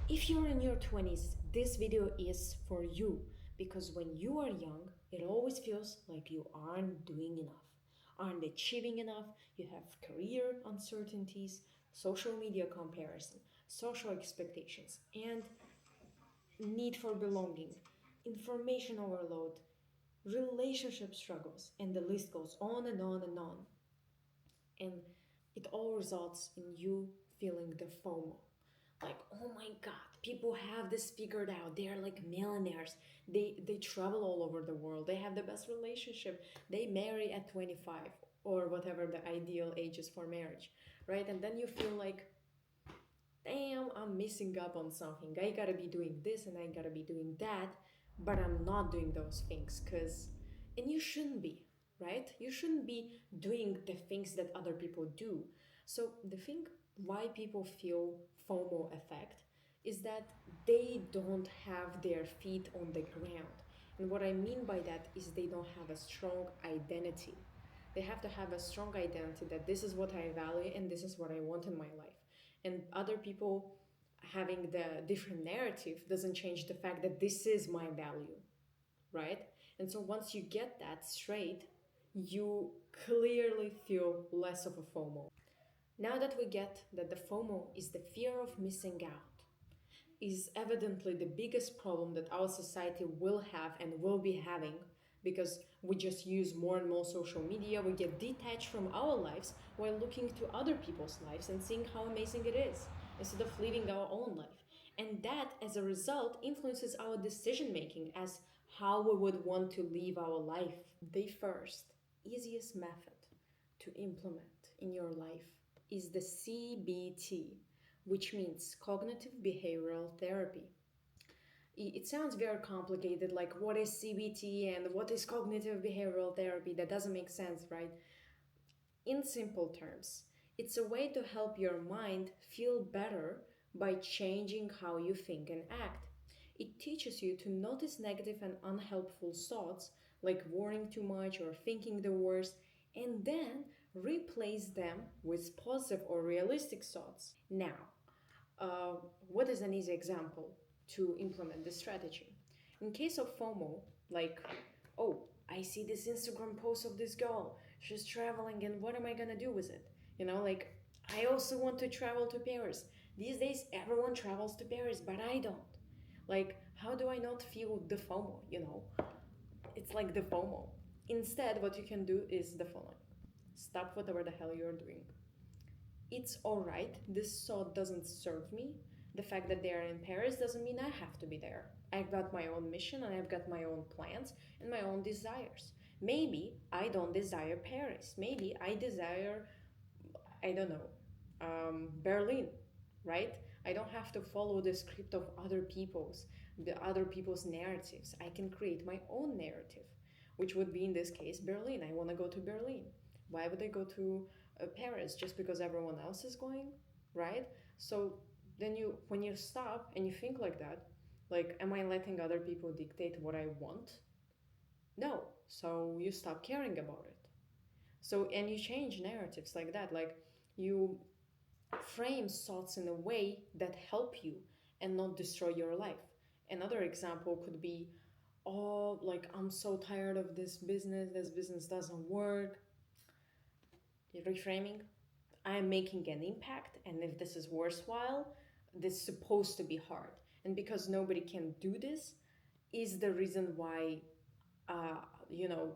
If you're in your 20s, this video is for you because when you are young, it always feels like you aren't doing enough, aren't achieving enough. You have career uncertainties, social media comparison, social expectations, and need for belonging, information overload, relationship struggles, and the list goes on and on and on. And it all results in you feeling the FOMO. Like, oh my god, people have this figured out. They are like millionaires. They travel all over the world. They have the best relationship. They marry at 25 or whatever the ideal age is for marriage, right? And then you feel like, damn, I'm missing up on something. I gotta be doing this and I gotta be doing that, but I'm not doing those things because, and you shouldn't be, right? You shouldn't be doing the things that other people do. So, the thing why people feel FOMO effect is that they don't have their feet on the ground. And what I mean by that is they don't have a strong identity. They have to have a strong identity that this is what I value and this is what I want in my life. And other people having the different narrative doesn't change the fact that this is my value, right? And so once you get that straight, you clearly feel less of a FOMO. Now that we get that the FOMO is the fear of missing out, is evidently the biggest problem that our society will have and will be having because we just use more and more social media. We get detached from our lives while looking to other people's lives and seeing how amazing it is instead of living our own life. And that, as a result, influences our decision making as how we would want to live our life. The first, easiest method to implement in your life is the CBT, which means cognitive behavioral therapy. It sounds very complicated, like what is CBT and what is cognitive behavioral therapy? That doesn't make sense, right? In simple terms, it's a way to help your mind feel better by changing how you think and act. It teaches you to notice negative and unhelpful thoughts, like worrying too much or thinking the worst, and then replace them with positive or realistic thoughts. Now, uh, what is an easy example to implement this strategy? In case of FOMO, like, oh, I see this Instagram post of this girl, she's traveling, and what am I gonna do with it? Like, I also want to travel to Paris. These days, everyone travels to Paris, but I don't. Like, how do I not feel the FOMO? It's like the FOMO. Instead, what you can do is the following: stop whatever the hell you're doing. It's alright, this thought doesn't serve me. The fact that they're in Paris doesn't mean I have to be there. I've got my own mission and I've got my own plans and my own desires. Maybe I don't desire Paris. Maybe I desire, I don't know, Berlin, right? I don't have to follow the script of the other people's narratives. I can create my own narrative, which would be in this case Berlin. I want to go to Berlin. Why would I go to Paris just because everyone else is going, right? So then when you stop and you think like that, like, am I letting other people dictate what I want? No. So you stop caring about it. So, and you change narratives like that. Like, you frame thoughts in a way that help you and not destroy your life. Another example could be, oh, like, I'm so tired of this business doesn't work. Reframing, I'm making an impact, and if this is worthwhile, this is supposed to be hard. And because nobody can do this, is the reason why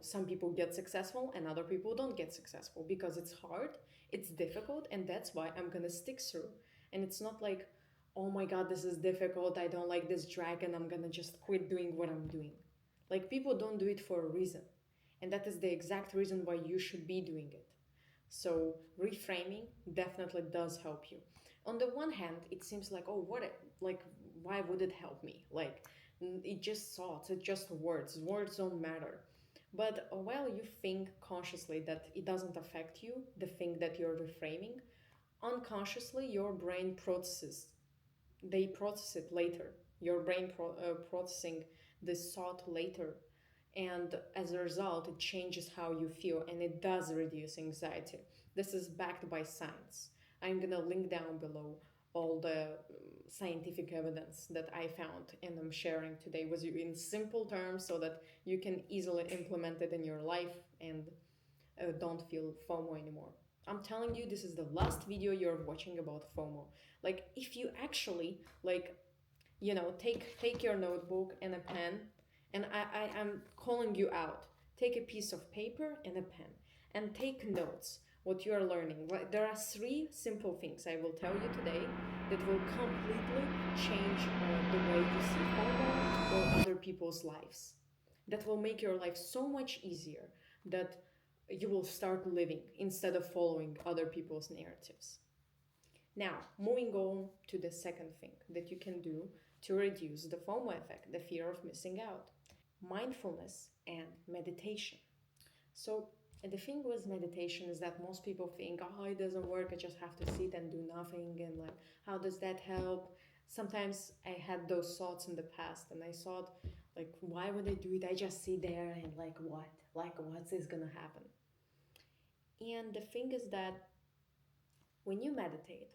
some people get successful and other people don't get successful because it's hard, it's difficult, and that's why I'm gonna stick through. And it's not like, oh my god, this is difficult, I don't like this dragon, I'm gonna just quit doing what I'm doing. Like, people don't do it for a reason, and that is the exact reason why you should be doing it. So reframing definitely does help you. On the one hand, it seems like, oh, like, why would it help me? Like, it just thoughts, it's just words. Words don't matter. But while you think consciously that it doesn't affect you, the thing that you're reframing, unconsciously your brain processes. They process it later. Your brain processing this thought later, and as a result it changes how you feel and it does reduce anxiety. This is backed by science. I'm gonna link down below all the scientific evidence that I found and I'm sharing today with you in simple terms so that you can easily implement it in your life and don't feel FOMO anymore. I'm telling you, this is the last video you're watching about FOMO. Like, if you actually, like, take your notebook and a pen, and I'm calling you out. Take a piece of paper and a pen and take notes what you are learning. Right? There are three simple things I will tell you today that will completely change the way you see FOMO or other people's lives. That will make your life so much easier, that you will start living instead of following other people's narratives. Now, moving on to the second thing that you can do to reduce the FOMO effect, the fear of missing out: mindfulness and meditation. So, the thing with meditation is that most people think, oh, it doesn't work, I just have to sit and do nothing, and like, how does that help? Sometimes I had those thoughts in the past, and I thought, like, why would I do it? I just sit there and, like, what? Like, what's this gonna happen? And the thing is that when you meditate,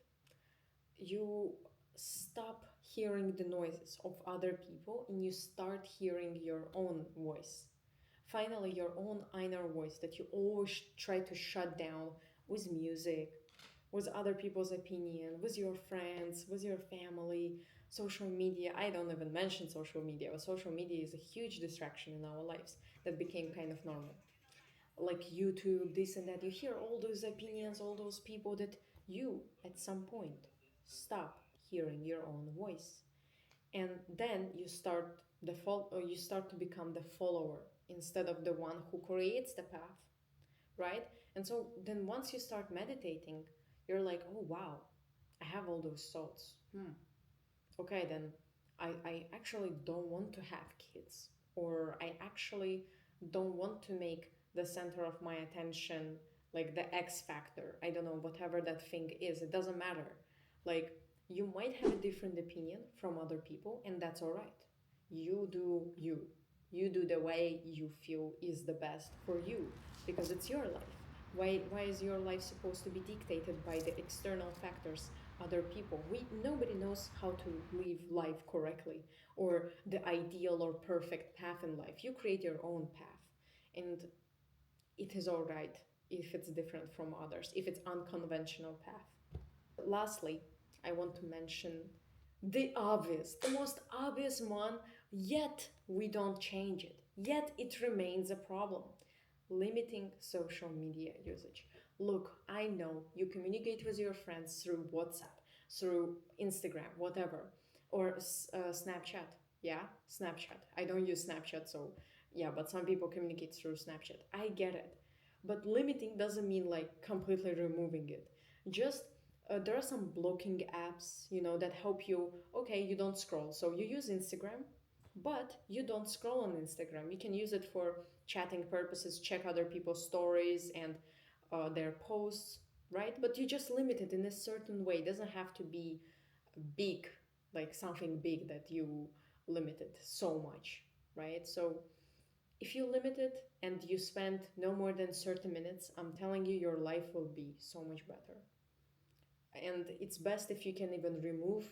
you stop hearing the noises of other people and you start hearing your own voice. Finally, your own inner voice that you always try to shut down with music, with other people's opinion, with your friends, with your family, social media. I don't even mention social media, but social media is a huge distraction in our lives that became kind of normal. Like YouTube, this and that. You hear all those opinions, all those people that you, at some point, stop hearing your own voice. And then you start to become the follower instead of the one who creates the path, right? And so then once you start meditating, you're like, oh wow, I have all those thoughts. Okay, then I actually don't want to have kids, or I actually don't want to make the center of my attention like the X factor. I don't know, whatever that thing is, it doesn't matter. Like, you might have a different opinion from other people, and that's all right. You do you. You do the way you feel is the best for you, because it's your life. Why is your life supposed to be dictated by the external factors, other people? Nobody knows how to live life correctly, or the ideal or perfect path in life. You create your own path, and it is all right if it's different from others, if it's unconventional path. Lastly, I want to mention the most obvious one, yet we don't change it, yet it remains a problem: limiting social media usage. Look, I know you communicate with your friends through WhatsApp, through Instagram, whatever, or Snapchat. Yeah, Snapchat. I don't use Snapchat, so yeah, but some people communicate through Snapchat. I get it. But limiting doesn't mean like completely removing it. Just there are some blocking apps, that help you. Okay, you don't scroll, so you use Instagram, but you don't scroll on Instagram. You can use it for chatting purposes, check other people's stories and their posts, right? But you just limit it in a certain way. It doesn't have to be big, like something big that you limited so much, right? So if you limit it and you spend no more than 30 minutes, I'm telling you, your life will be so much better. And it's best if you can even remove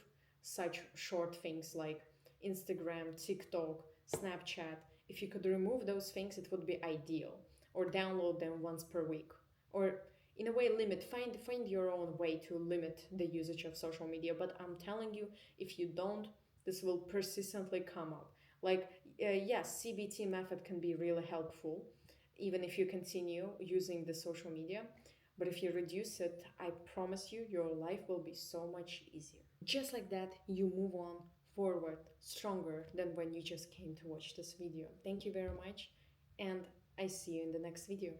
such short things like Instagram, TikTok, Snapchat. If you could remove those things, it would be ideal. Or download them once per week. Or in a way, find your own way to limit the usage of social media. But I'm telling you, if you don't, this will persistently come up. Like, yes, CBT method can be really helpful, even if you continue using the social media. But if you reduce it, I promise you, your life will be so much easier. Just like that, you move on forward stronger than when you just came to watch this video. Thank you very much, and I see you in the next video.